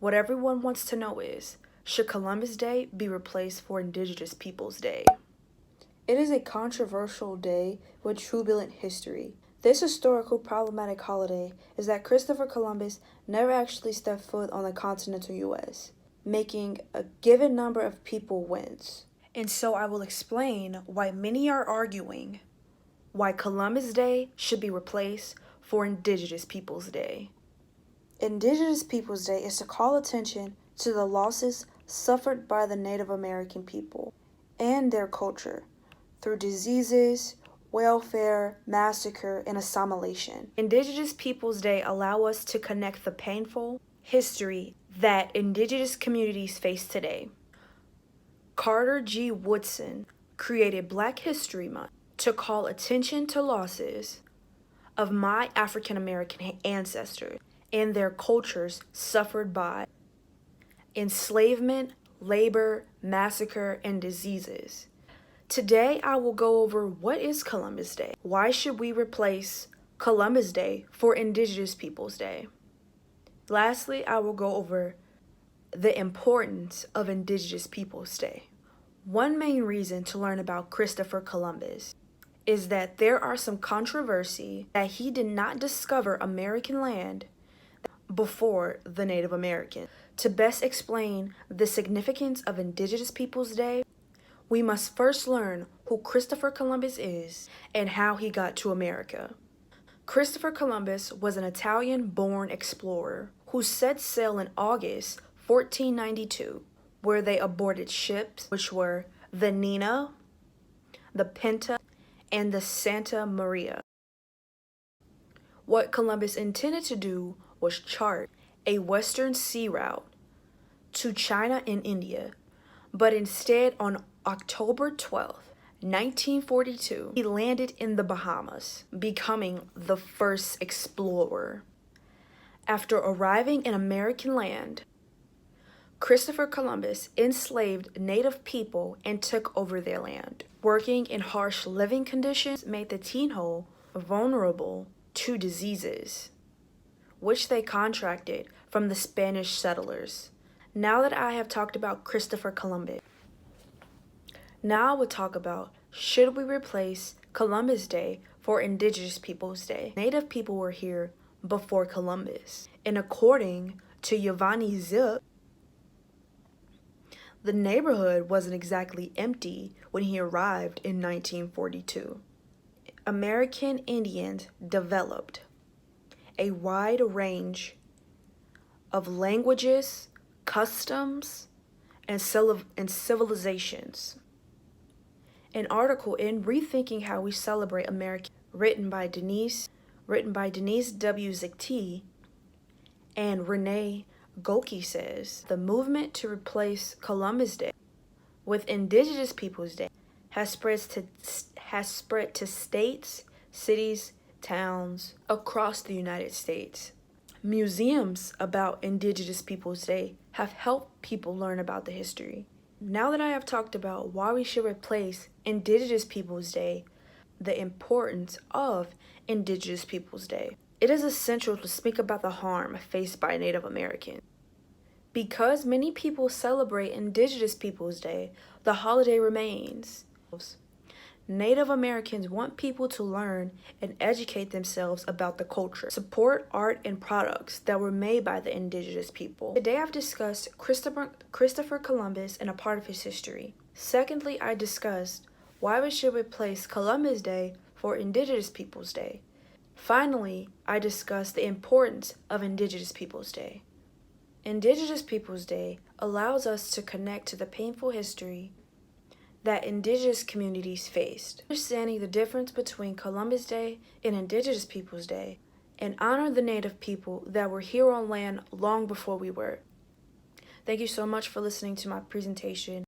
What everyone wants to know is, should Columbus Day be replaced for Indigenous Peoples Day? It is a controversial day with turbulent history. This historical problematic holiday is that Christopher Columbus never actually stepped foot on the continental U.S., making a given number of people wins. And so I will explain why many are arguing why Columbus Day should be replaced for Indigenous Peoples Day. Indigenous Peoples Day is to call attention to the losses suffered by the Native American people and their culture through diseases, welfare, massacre, and assimilation. Indigenous Peoples Day allow us to connect the painful history that indigenous communities face today. Carter G. Woodson created Black History Month to call attention to losses of my African American ancestors and their cultures suffered by enslavement, labor, massacre, and diseases. Today, I will go over what is Columbus Day. Why should we replace Columbus Day for Indigenous Peoples Day? Lastly, I will go over the importance of Indigenous Peoples Day. One main reason to learn about Christopher Columbus is that there are some controversy that he did not discover American land before the Native Americans. To best explain the significance of Indigenous Peoples Day, we must first learn who Christopher Columbus is and how he got to America. Christopher Columbus was an Italian-born explorer who set sail in August 1492, where they aborted ships which were the Nina, the Pinta, and the Santa Maria. What Columbus intended to do was chart a western sea route to China and India, but instead on October 12, 1942, he landed in the Bahamas, becoming the first explorer. After arriving in American land, Christopher Columbus enslaved native people and took over their land. Working in harsh living conditions made the Taino vulnerable to diseases, which they contracted from the Spanish settlers. Now that I have talked about Christopher Columbus, now I will talk about, should we replace Columbus Day for Indigenous Peoples Day? Native people were here before Columbus, and according to Giovanni Zip, the neighborhood wasn't exactly empty when he arrived in 1942. American Indians developed a wide range of languages, customs, and civilizations. An article in Rethinking How We Celebrate America, written by Denise W. Zichty and Renee Goki, says the movement to replace Columbus Day with Indigenous Peoples Day has spread to states, cities, towns across the United States. Museums about Indigenous Peoples Day have helped people learn about the history. Now that I have talked about why we should replace Indigenous Peoples Day, the importance of Indigenous Peoples Day, it is essential to speak about the harm faced by Native Americans. Because many people celebrate Indigenous Peoples Day, the holiday remains. Native Americans want people to learn and educate themselves about the culture, support art and products that were made by the indigenous people. Today I've discussed Christopher Columbus and a part of his history. Secondly, I discussed why we should replace Columbus Day for Indigenous Peoples Day. Finally, I discussed the importance of Indigenous Peoples Day. Indigenous Peoples Day allows us to connect to the painful history that indigenous communities faced. Understanding the difference between Columbus Day and Indigenous Peoples Day, and honor the native people that were here on land long before we were. Thank you so much for listening to my presentation.